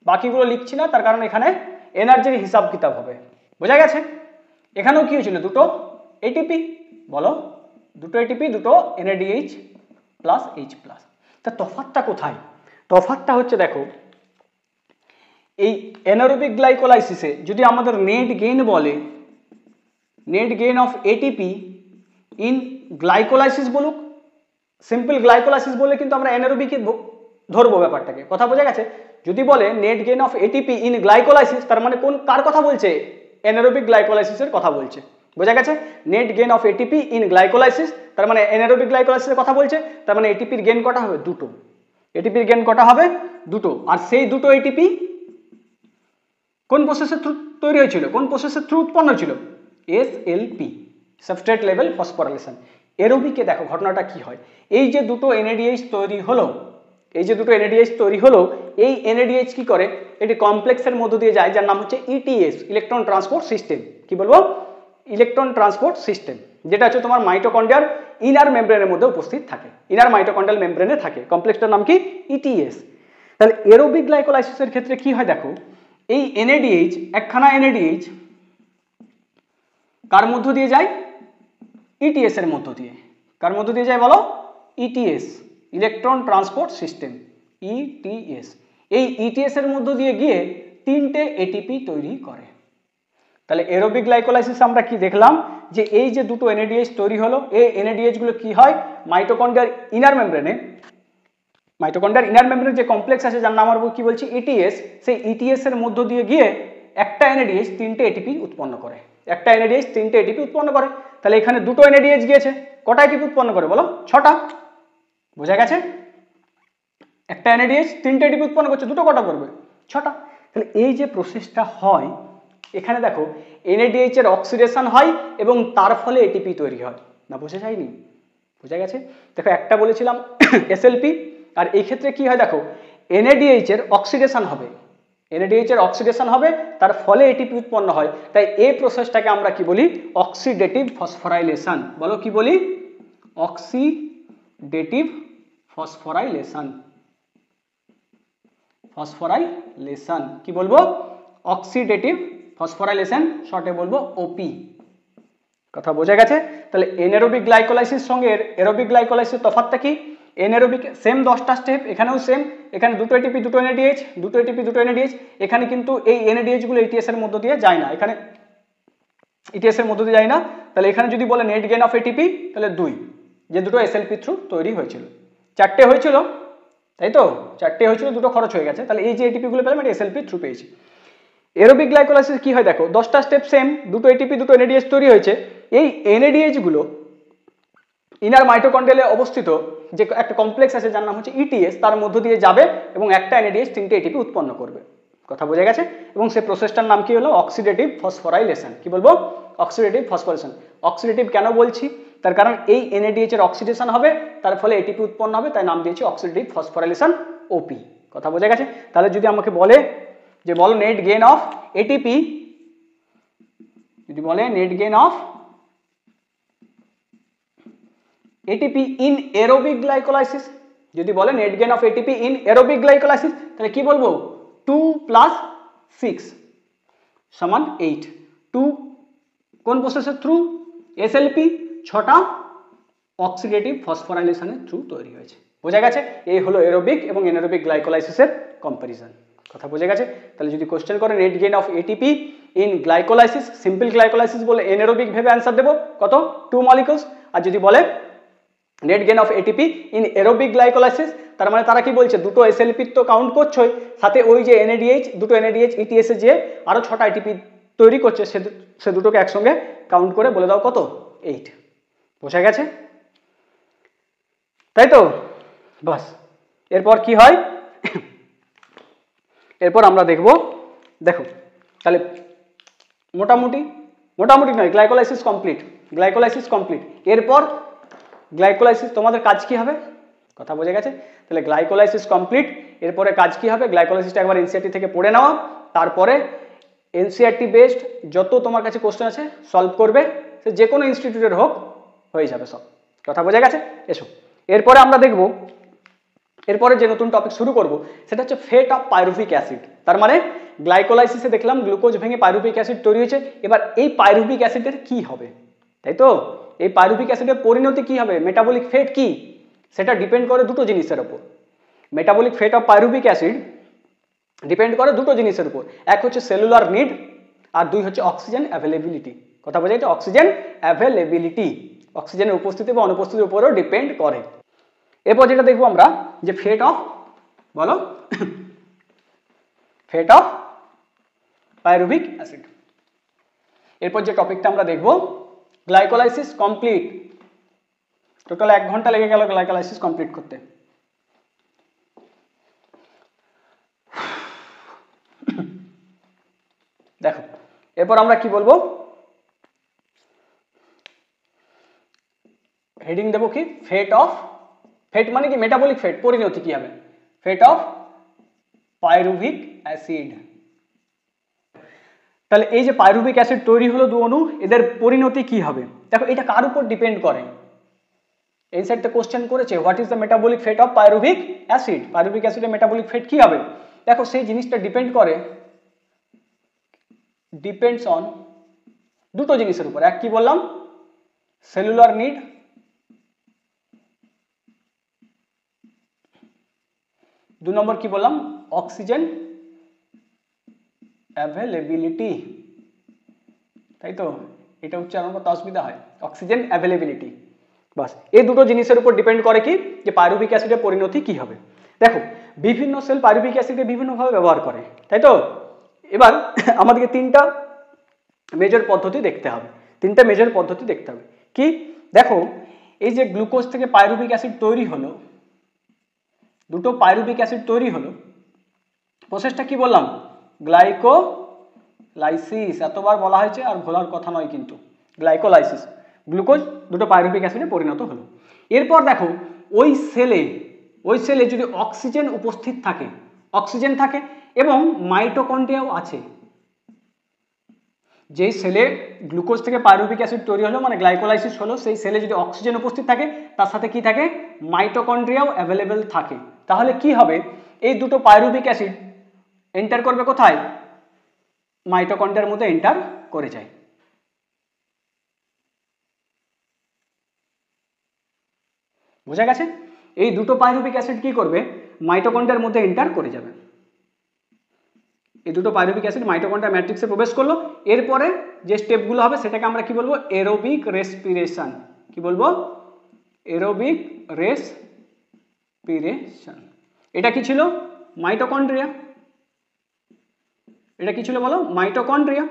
বাকিগুলো লিখছি না, তার কারণ এখানে এনার্জির হিসাব কিতাব হবে। বোঝা গেছে? এখানেও কি হয়েছিল? দুটো এটিপি, বলো, দুটো এটিপি, দুটো NADH প্লাস H প্লাস। তা তফাৎটা কোথায়? তফাৎটা হচ্ছে, দেখো এই অ্যানারোবিক গ্লাইকোলাইসিসে যদি আমাদের নেট গেইন বলে, net gain of ATP in glycolysis বলুক, সিম্পল গ্লাইকোলাইসিস বলে কিন্তু আমরা অ্যানারোবিকই ধরবো ব্যাপারটাকে। কথা বোঝা গেছে? যদি বলে net gain of ATP in glycolysis, তার মানে কার কথা বলছে? অ্যানারোবিক গ্লাইকোলাইসিসের কথা বলছে। বোঝা গেছে? Net gain of ATP in glycolysis, তার মানে অ্যানারোবিক গ্লাইকোলাইসিসের কথা বলছে, তার মানে এটিপির গেইন কটা হবে? দুটো। এটিপির গেইন কটা হবে? দুটো। আর সেই দুটো এটিপি কোন প্রসেসের থ্রু তৈরি হয়েছিল? কোন প্রসেসের থ্রু উৎপন্ন হয়েছিল? SLP, substrate level phosphorylation. এরোবিকে দেখো ঘটনাটা কি হয়, এই যে দুটো NADH তৈরি হলো, এই যে দুটো NADH তৈরি হলো, এই NADH কি করে? একটি কমপ্লেক্সের মধ্য দিয়ে যায় যার নাম হচ্ছে ETS, ইলেকট্রন ট্রান্সপোর্ট সিস্টেম। কি বলবো? ইলেকট্রন ট্রান্সপোর্ট সিস্টেম, যেটা হচ্ছে তোমার মাইটোকন্ড্রিয়ার ইনার মেমব্রেনের মধ্যে উপস্থিত থাকে, ইনার মাইটোকন্ড্রিয়াল মেমব্রেনে থাকে। কমপ্লেক্সটার নাম কি? ETS। তাহলে এরোবিক গ্লাইকোলাইসিসের ক্ষেত্রে কি হয়? দেখো এই NADH, একখানা NADH কার মধ্য দিয়ে যায়? ETS এর মধ্য দিয়ে। কার মধ্য দিয়ে যায় বলো? ETS, electron transport system, ETS। এই ETS এর মধ্য দিয়ে গিয়ে তিনটে এটিপি তৈরি করে। তাহলে এরোবিক গ্লাইকোলাইসিস আমরা কি দেখলাম, যে এই যে দুটো এনএডিএইচ তৈরি হলো, এই এনএডিএইচ গুলো কি হয়, মাইটোকন্ড্রিয়ার ইনার মেমব্রেনে, মাইটোকন্ড্রিয়ার ইনার মেমব্রেনে যে কমপ্লেক্স আছে যার নাম আমরা কি বলছি ইটিএস, সেই ইটিএস এর মধ্য দিয়ে গিয়ে একটা এনএডিএইচ তিনটে এটিপি উৎপন্ন করে, একটা এনএডিএইচ তিনটে এটিপি উৎপন্ন করে। তাহলে এখানে দুটো এনএডিএইচ গিয়েছে, কটা এটিপি উৎপন্ন করে বলো, 6টা। বোঝা গেছে? একটা এনএডিএইচ তিনটে এটিপি উৎপন্ন করছে, দুটো কটা করবে, 6টা। তাহলে এই যে প্রসেসটা হয়, এখানে দেখো এনএডিএইচ এর অক্সিডেশন হয় এবং তার ফলে এটিপি তৈরি হয়। না বোঝা যায়নি? বোঝা গেছে? দেখো একটা বলেছিলাম এসএলপি, আর এই ক্ষেত্রে কি হয় দেখো, এনএডিএইচ এর অক্সিডেশন হবে, এনএডিএইচ এর অক্সিডেশন হবে, তার ফলে এটিপি উৎপন্ন হয়। তাই এই প্রসেসটাকে আমরা কি বলি, অক্সিডেটিভ ফসফোরাইলেশন। বলো কি বলি, অক্সিডেটিভ ফসফোরাইলেশন। ফসফোরাইলেশন কি বলবো, অক্সিডেটিভ ফসফোরাইলেশন, শর্টে বলবো ওপি। কথা বোঝা গেছে? তাহলে এনারোবিক গ্লাইকোলাইসিস সঙ্গে এরোবিক গ্লাইকোলাইসিস তফাৎটা কি, এনারোবিক সেম 10টা স্টেপ, এখানেও সেম, এখানে দুটো এটিপি দুটো এনএডিএইচ, দুটো এটিপি দুটো এনএডিএইচ, এখানে কিন্তু এই এনএডিএইচ গুলো ইটিএস এর মধ্য দিয়ে যায় না, এখানে ইটিএস এর মধ্য দিয়ে যায় না। তাহলে এখানে যদি বলে নেট গেইন অফ এটিপি, তাহলে 2, যে দুটো এসএলপি থ্রু তৈরি হয়েছিল, 4টে হয়েছিল, তাই তো 4টে হয়েছিল, দুটো খরচ হয়ে গেছে, তাহলে এই যে এটিপি গুলো পেলাম এটা এসএলপি থ্রু পেয়েছি। এরোবিক গ্লাইকোলাইসিস কি হয় দেখো, 10টা স্টেপ সেম, দুটো এটিপি দুটো এনএডিএইচ তৈরি হয়েছে, এই এনএডিএইচ গুলো ইনার মাইটোকন্ড্রিয়ালে অবস্থিত যে একটা কমপ্লেক্স আছে যার নাম হচ্ছে ইটিএস, তার মধ্য দিয়ে যাবে এবং একটা এনএডিএইচ তিনটে এটিপি উৎপন্ন করবে। কথা বোঝা গেছে? এবং সেই প্রসেসটার নাম কি হলো, অক্সিডেটিভ ফসফোরাইলেশন। কি বলবো, অক্সিডেটিভ ফসফোরাইলেশন। অক্সিডেটিভ কেন বলছি, তার কারণ এই এনএডিএইচ এর অক্সিডেশন হবে, তার ফলে এটিপি উৎপন্ন হবে, তাই নাম দিয়েছি অক্সিডেটিভ ফসফোরাইলেশন ওপি। কথা বোঝা গেছে? তাহলে যদি আমাকে বলে যে বলো নেট গেইন অফ এটিপি, যদি বলে net gain of ATP in aerobic glycolysis, যদি বলে net gain of ATP in aerobic glycolysis, তাহলে কি বলবো, 2 + 6 সমান 8। 2 কোন প্রসেসের থ্রু, এসএলপি, 6টা অক্সিডেটিভ ফসফোরাইলেশনের থ্রু তৈরি হয়েছে। বোঝা গেছে? এই হলো এরোবিক এবং এনারোবিক গ্লাইকোলাইসিসের কম্পারিজন। কথা বোঝা গেছে? তাহলে যদি কোশ্চেন করে net gain of ATP in glycolysis, simple glycolysis বলে এনারোবিক ভেবে অ্যান্সার দেবো, কত, 2 মলিকিউলস। আর যদি বলে net gain of ATP in aerobic glycolysis, তার মানে তারা কি বলছে, দুটো এসএলপি তো কাউন্ট করছোই, সাথে ওই যে এনএডিএইচ, দুটো এনএডিএইচ ইটিএস এ যে আরো 6টা এটিপি তৈরি করছে, সে দুটোকে একসঙ্গে কাউন্ট করে বলে দাও কত, 8। বোঝা গেছে? তাই তো, বাস। এরপর কি হয়, এরপর আমরা দেখব, দেখো তাহলে মোটামুটি নয়, গ্লাইকোলাইসিস কমপ্লিট, গ্লাইকোলাইসিস কমপ্লিট। এরপর গ্লাইকোলাইসিস তোমাদের কাজ কি হবে, কথা বোঝা গেছে? তাহলে গ্লাইকোলাইসিস কমপ্লিট, এরপরে কাজ কি হবে, গ্লাইকোলাইসিসটা একবার এনসিইআরটি থেকে পড়ে নেওয়া, তারপরে এনসিইআরটি বেসড যত তোমার কাছে কোশ্চেন আছে সলভ করবে, সে যে কোনো ইনস্টিটিউটের হোক, হয়ে যাবে সব। কথা বোঝা গেছে? এসো এরপরে আমরা দেখব, এরপরে যে নতুন টপিক শুরু করব সেটা হচ্ছে ফেট অফ পাইরুভিক অ্যাসিড। তার মানে গ্লাইকোলাইসিসে দেখলাম গ্লুকোজ ভেঙে পাইরুভিক অ্যাসিড তৈরি হয়েছে, এবার এই পাইরুভিক অ্যাসিডের কি হবে, তাই তো, এই পাইরুভিক অ্যাসিডের পরিণতি কি হবে, মেটাবলিক ফেট কি, সেটা ডিপেন্ড করে দুটো জিনিসের উপর। Metabolic fate of pyruvic acid depend করে দুটো জিনিসের উপর, এক হচ্ছে সেলুলার নিড, আর 2 হচ্ছে অক্সিজেন অ্যাভেলেবিলিটি। কথা বোঝা যাচ্ছে? অক্সিজেন অ্যাভেলেবিলিটি, অক্সিজেনের উপস্থিতি বা অনুপস্থিতির উপরেও ডিপেন্ড করে। এরপর যেটা দেখবো আমরা, যে ফেট অফ, বলো, ফেট অফ পাইরুভিক অ্যাসিড। এরপর যে টপিকটা আমরা দেখবো, গ্লাইকোলাইসিস কমপ্লিট। টোটাল 1 ঘন্টা লেগে গেল গ্লাইকোলাইসিস কমপ্লিট করতে। দেখো এরপর আমরা কি বলবো, হেডিং দেবো কি, ফেট অফ, ফেট মানে কি, মেটাবলিক ফেট, পরিণতি কি হবে, ফেট অফ পাইরুভিক অ্যাসিড। তাহলে এই যে পাইরুভিক অ্যাসিড তৈরি হলো 2 অণু, এদের পরিণতি কি হবে, দেখো এটা কার উপর ডিপেন্ড করে, এই সাইডটা কোশ্চেন করেছে, what is the metabolic fate of pyruvic acid, pyruvic অ্যাসিডের মেটাবলিক ফেট কি হবে। দেখো সেই জিনিসটা ডিপেন্ড করে, ডিপেন্ডস অন দুটো জিনিসের উপর, এক কি বললাম, সেলুলার নিড, 2 নম্বর কি বললাম, অক্সিজেন অ্যাভেলেবিলিটি, তাই তো, এটা উচ্চারণ করতে অসুবিধা হয়, অক্সিজেন অ্যাভেলেবিলিটি। বাস, এই দুটো জিনিসের উপর ডিপেন্ড করে কি যে পাইরুভিক অ্যাসিডের পরিণতি কি হবে। দেখো বিভিন্ন সেল পাইরুভিক অ্যাসিডকে বিভিন্নভাবে ব্যবহার করে, তাই তো। এবার আমাদেরকে তিনটা মেজর পদ্ধতি দেখতে হবে, তিনটা মেজর পদ্ধতি দেখতে হবে। কি দেখো, এই যে গ্লুকোজ থেকে পাইরুভিক অ্যাসিড তৈরি হলো, দুটো পাইরুভিক অ্যাসিড তৈরি হলো, প্রসেসটা কি বললাম, গ্লাইকোলাইসিস, এতবার বলা হয়েছে আর ভোলার কথা নয় কিন্তু, গ্লাইকোলাইসিস। গ্লুকোজ দুটো পাইরুভিক অ্যাসিডে পরিণত হলো। এরপর দেখো ওই সেলে যদি অক্সিজেন উপস্থিত থাকে, অক্সিজেন থাকে এবং মাইটোকন্ড্রিয়াও আছে, যেই সেলে গ্লুকোজ থেকে পাইরুভিক অ্যাসিড তৈরি হলো মানে গ্লাইকোলাইসিস হলো, সেই সেলে যদি অক্সিজেন উপস্থিত থাকে তার সাথে কি থাকে, মাইটোকন্ড্রিয়াও অ্যাভেলেবেল থাকে, তাহলে কি হবে, এই দুটো পাইরুভিক অ্যাসিড এন্টার করবে কোথায়, মাইটোকন্ড্রিয়ার মধ্যে এন্টার করে যায়। বোঝা গেছে? এই দুটো পাইরুভিক অ্যাসিড কি করবে, মাইটোকন্ড্রিয়ার মধ্যে এন্টার করে যাবে। এই দুটো পাইরুভিক অ্যাসিড মাইটোকন্ড্রিয়া ম্যাট্রিক্সে প্রবেশ করলো, এরপরে যে স্টেপগুলো হবে সেটাকে আমরা কি বলবো, এরোবিক রেসপিরেশন। কি বলবো, এরোবিক রেসপিরেশন। এটা কি ছিল, মাইটোকন্ড্রিয়া। এটা কি ছিল বলো, মাইটোকন্ড্রিয়া।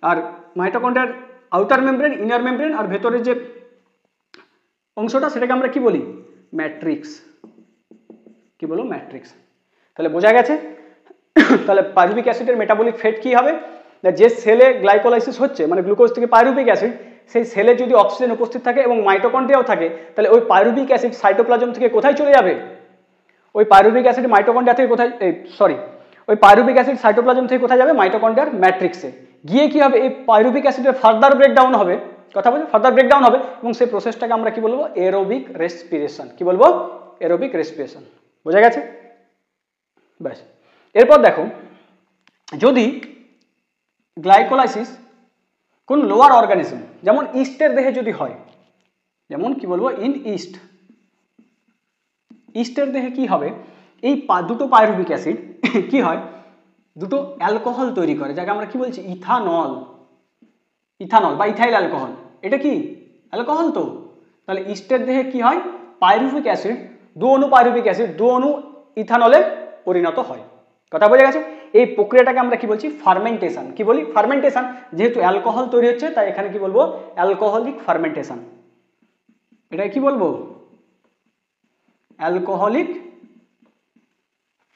আর মাইটোকন্ড্রিয়ার আউটার মেমব্রেন, ইনার মেমব্রেন, আর ভেতরের যে অংশটা সেটাকে আমরা কি বলি, ম্যাট্রিক্স। কি বলবো, ম্যাট্রিক্স। তাহলে বোঝা গেছে। তাহলে পাইরুভিক অ্যাসিডের মেটাবলিক ফেট কি হবে, যে সেলে গ্লাইকোলাইসিস হচ্ছে মানে গ্লুকোজ থেকে পাইরুভিক অ্যাসিড, সেই সেলে যদি অক্সিজেন উপস্থিত থাকে এবং মাইটোকন্ড্রিয়াও থাকে, তাহলে ওই পাইরুভিক অ্যাসিড সাইটোপ্লাজম থেকে কোথায় চলে যাবে, ওই পাইরুভিক অ্যাসিড মাইটোকন্ড্রিয়া থেকে কোথায়, ওই পাইরুভিক অ্যাসিড সাইটোপ্লাজম থেকে কোথায় যাবে, মাইটোকন্ড্রিয়ার ম্যাট্রিক্সে গিয়ে কি হবে, এই পাইরুভিক অ্যাসিডের ফার্দার ব্রেকডাউন হবে, কথা বলছি, ফার্দার ব্রেকডাউন হবে, এবং সেই প্রসেসটাকে আমরা কি বলবো, এরোবিক রেসপিরেশন। কি বলবো, এরোবিক রেসপিরেশন। বোঝা গেছে? ব্যাস। এরপর দেখো, যদি গ্লাইকোলাইসিস কোন লোয়ার অর্গানিজম, যেমন ইস্টের দেহে যদি হয়, যেমন কি বলবো, ইন ইস্টের দেহে কি হবে, এই দুটো পাইরুভিক অ্যাসিড কি হয়, দুটো অ্যালকোহল তৈরি করে, যাকে আমরা কি বলছি, ইথানল বা ইথাইল অ্যালকোহল। এটা কি অ্যালকোহল তো। তাহলে ইস্টের দেহে কি হয়, পাইরুভিক অ্যাসিড, দু অণু পাইরুভিক অ্যাসিড দু অণু ইথানলে পরিণত হয়। কথা বোঝা গেছে? এই প্রক্রিয়াটাকে আমরা কি বলছি, ফার্মেন্টেশন। কি বলি, ফার্মেন্টেশন। যেহেতু অ্যালকোহল তৈরি হচ্ছে তাই এখানে কি বলবো, অ্যালকোহলিক ফার্মেন্টেশন। এটা কি বলবো, অ্যালকোহলিক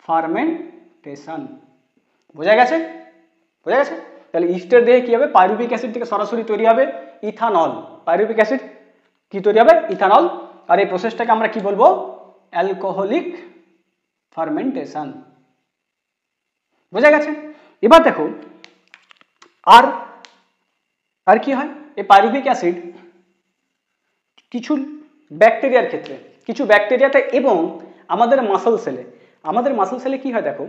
ফার্মেন্টেশন। বোঝা গেছে? বোঝা গেছে? তাহলে ইস্টের দেহে কি হবে, পাইরুভিক অ্যাসিড থেকে সরাসরি তৈরি হবে ইথানল। পাইরুভিক অ্যাসিড কি তৈরি হবে, ইথানল। আর এই প্রসেসটাকে আমরা কি বলবো, অ্যালকোহলিক ফার্মেন্টেশন। বোঝা গেছে? এবার দেখো আর কি হয়, এই পাইরুভিক অ্যাসিড কিছু ব্যাকটেরিয়ার ক্ষেত্রে, কিছু ব্যাকটেরিয়াতে এবং আমাদের মাসল সেলে কি হয় দেখো,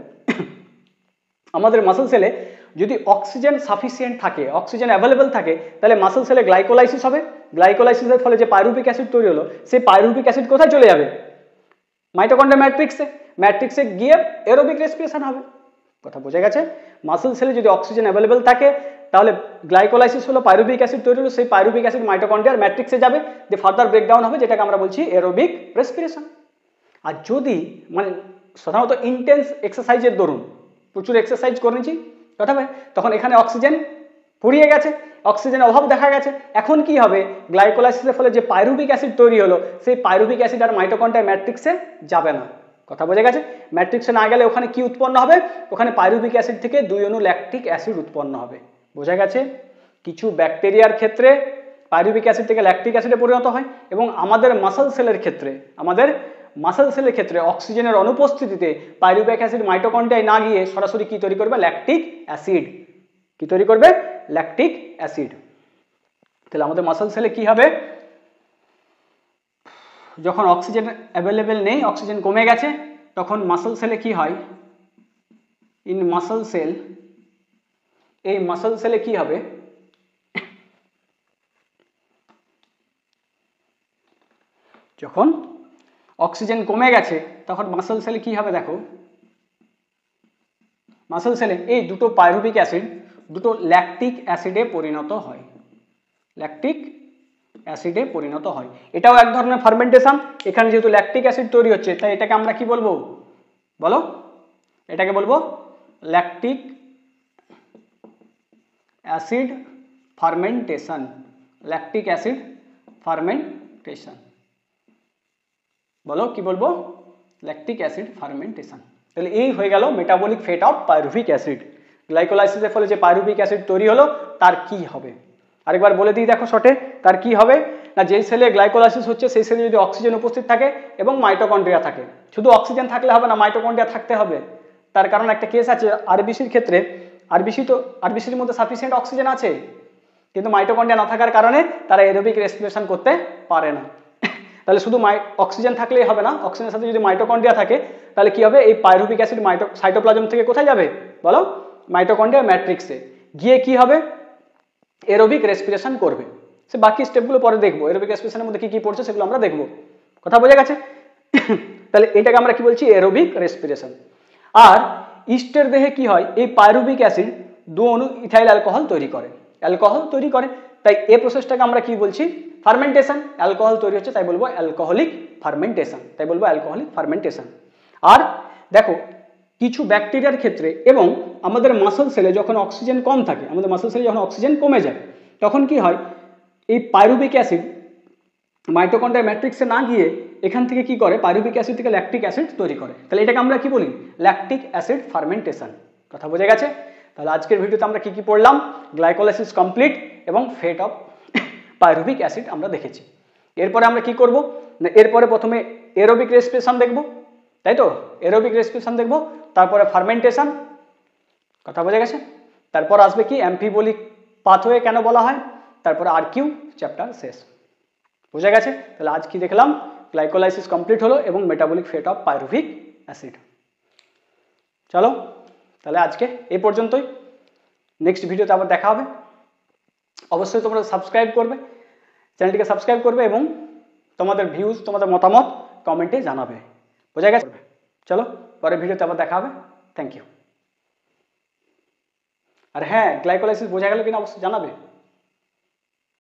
আমাদের মাসল সেলে যদি অক্সিজেন সাফিসিয়েন্ট থাকে, অক্সিজেন অ্যাভেলেবেল থাকে, তাহলে মাসল সেলে গ্লাইকোলাইসিস হবে। গ্লাইকোলাইসিসের ফলে যে পাইরুভিক অ্যাসিড তৈরি হলো, সেই পাইরুভিক অ্যাসিড কোথায় চলে যাবে, মাইটোকন্ড্রিয়া ম্যাট্রিক্সে গিয়ে এরোবিক রেসপিরেশন হবে। কথা বোঝা গেছে? মাসল সেলে যদি অক্সিজেন অ্যাভেলেবেল থাকে তাহলে গ্লাইকোলাইসিস হলো, পাইরুভিক অ্যাসিড তৈরি হলো, সেই পাইরুভিক অ্যাসিড মাইটোকন্ড্রিয়ার ম্যাট্রিক্সে যাবে, যে ফার্দার ব্রেকডাউন হবে, যেটাকে আমরা বলছি এরোবিক রেসপিরেশন। আর যদি মানে সাধারণত ইন্টেন্স এক্সারসাইজের দরুন, প্রচুর এক্সারসাইজ করে নিচ্ছি, কথা বলে, তখন এখানে অক্সিজেন ফুরিয়ে গেছে, অক্সিজেনের অভাব দেখা গেছে, এখন কি হবে, গ্লাইকোলাইসিসের ফলে যে পাইরুভিক অ্যাসিড তৈরি হলো, সেই পাইরুভিক অ্যাসিড আর মাইটোকন্ড্রিয়া ম্যাট্রিক্সে যাবে না। কথা বোঝা গেছে? ম্যাট্রিক্সে না গেলে ওখানে কি উৎপন্ন হবে, ওখানে পাইরুভিক অ্যাসিড থেকে 2 অণু ল্যাকটিক অ্যাসিড উৎপন্ন হবে। বোঝা গেছে? কিছু ব্যাকটেরিয়ার ক্ষেত্রে পাইরুভিক অ্যাসিড থেকে ল্যাকটিক অ্যাসিডে পরিণত হয়, এবং আমাদের মাসল সেলের ক্ষেত্রে অক্সিজেনের অনুপস্থিতিতে পাইরুভিক অ্যাসিড মাইটোকন্ড্রিয়ায় না গিয়ে সরাসরি কি তৈরি করবে, ল্যাকটিক অ্যাসিড। কি তৈরি করবে, ল্যাকটিক অ্যাসিড। তাহলে আমাদের মাসল সেলে কি হবে, যখন অক্সিজেন অ্যাভেলেবেল নেই, অক্সিজেন কমে গেছে, তখন মাসল সেলে কি হয়, ইন মাসল সেল, এই মাসল সেলে কি হবে, যখন অক্সিজেন কমে গেছে তখন মাসল সেলে কি হবে দেখো, মাসল সেলে এই দুটো পাইরুভিক অ্যাসিড দুটো ল্যাকটিক অ্যাসিডে পরিণত হয়, ল্যাকটিক অ্যাসিডে পরিণত হয়। এটাও এক ধরনের ফার্মেন্টেশন। এখানে যেহেতু ল্যাকটিক অ্যাসিড তৈরি হচ্ছে তাই এটাকে আমরা কি বলবো বলো, এটাকে বলবো lactic acid fermentation, lactic acid fermentation. বলো কি বলবো, ল্যাকটিক অ্যাসিড ফার্মেন্টেশন। তাহলে এই হয়ে গেল metabolic fate of pyruvic acid. গ্লাইকোলাইসিসের ফলে যে পাইরুভিক অ্যাসিড তৈরি হলো তার কি হবে আরেকবার বলে দিই দেখো শর্টে। তার কি হবে না, যেই সেলে গ্লাইকোলাইসিস হচ্ছে সেই সেলে যদি অক্সিজেন উপস্থিত থাকে এবং মাইটোকন্ড্রিয়া থাকে, শুধু অক্সিজেন থাকলে হবে না, মাইটোকন্ড্রিয়া থাকতে হবে। তার কারণ একটা কেস আছে আরবিসির ক্ষেত্রে, আরবিসির মধ্যে সাফিসিয়েন্ট অক্সিজেন আছে কিন্তু মাইটোকন্ড্রিয়া না থাকার কারণে তারা এরোবিক রেসপিরেশন করতে পারে না। তাহলে শুধু অক্সিজেন থাকলেই হবে না, অক্সিজেনের সাথে যদি মাইটোকন্ড্রিয়া থাকে তাহলে কি হবে, এই পাইরুভিক অ্যাসিড সাইটোপ্লাজম থেকে কোথায় যাবে বলো, মাইটোকন্ড্রিয়া ম্যাট্রিক্সে গিয়ে কি হবে, এরোবিক রেসপিরেশন করবে। সে বাকি স্টেপগুলো পরে দেখবো, এরোবিক রেসপিরেশনের মধ্যে কি কি পড়ছে সেগুলো আমরা দেখবো। কথা বোঝা গেছে? তাহলে এটাকে আমরা কি বলছি, এরোবিক রেসপিরেশন। আর ইস্টের দেহে কি হয়, এই পাইরুভিক অ্যাসিড দু অণু ইথাইল অ্যালকোহল তৈরি করে, অ্যালকোহল তৈরি করে। তাই এই প্রসেসটাকে আমরা কি বলছি, ফার্মেন্টেশন। অ্যালকোহল তৈরি হচ্ছে তাই বলবো অ্যালকোহলিক ফার্মেন্টেশন, তাই বলবো অ্যালকোহলিক ফার্মেন্টেশন। আর দেখো কিছু ব্যাকটেরিয়ার ক্ষেত্রে এবং আমাদের মাসল সেলে যখন অক্সিজেন কম থাকে, আমাদের মাসল সেলে যখন অক্সিজেন কমে যায় তখন কি হয়, এই পাইরুভিক অ্যাসিড মাইটোকন্ড্রিয়া ম্যাট্রিক্সে না গিয়ে এখান থেকে কি করে, পাইরুভিক অ্যাসিড থেকে ল্যাকটিক অ্যাসিড তৈরি করে। তাহলে এটাকে আমরা কি বলি, ল্যাকটিক অ্যাসিড ফার্মেন্টেশন। কথা বোঝা গেছে? তাহলে আজকের ভিডিওতে আমরা কি কি পড়লাম, গ্লাইকোলাইসিস কমপ্লিট এবং ফেট অফ পাইরুভিক অ্যাসিড আমরা দেখেছি। এরপরে আমরা কি করব না, এরপরে প্রথমে এরোবিক রেসপিরেশন দেখব, তাই তো, এরোবিক রেসপিরেশন দেখব, তারপরে ফার্মেন্টেশন। কথা বোঝা গেছে? তারপর আসবে কি, অ্যাম্ফিবোলিক পাথওয়ে কেন বলা হয়, তারপরে আরকিউ চ্যাপ্টার শেষ। বোঝা গেছে? তাহলে আজ কি দেখলাম, গ্লাইকোলাইসিস কমপ্লিট হলো এবং metabolic fate of pyruvic acid. চলো তাহলে আজকে এই পর্যন্তই, নেক্সট ভিডিওতে আবার দেখা হবে। অবশ্যই তোমরা সাবস্ক্রাইব করবে, চ্যানেলটিকে সাবস্ক্রাইব করবে এবং তোমাদের ভিউজ, তোমাদের মতামত কমেন্টে জানাবে। বোঝা গেছে? চলো পরের ভিডিওতে আবার দেখা হবে। Thank you. আর হ্যাঁ, গ্লাইকোলাইসিস বোঝা গেল কিনা অবশ্যই জানাবে।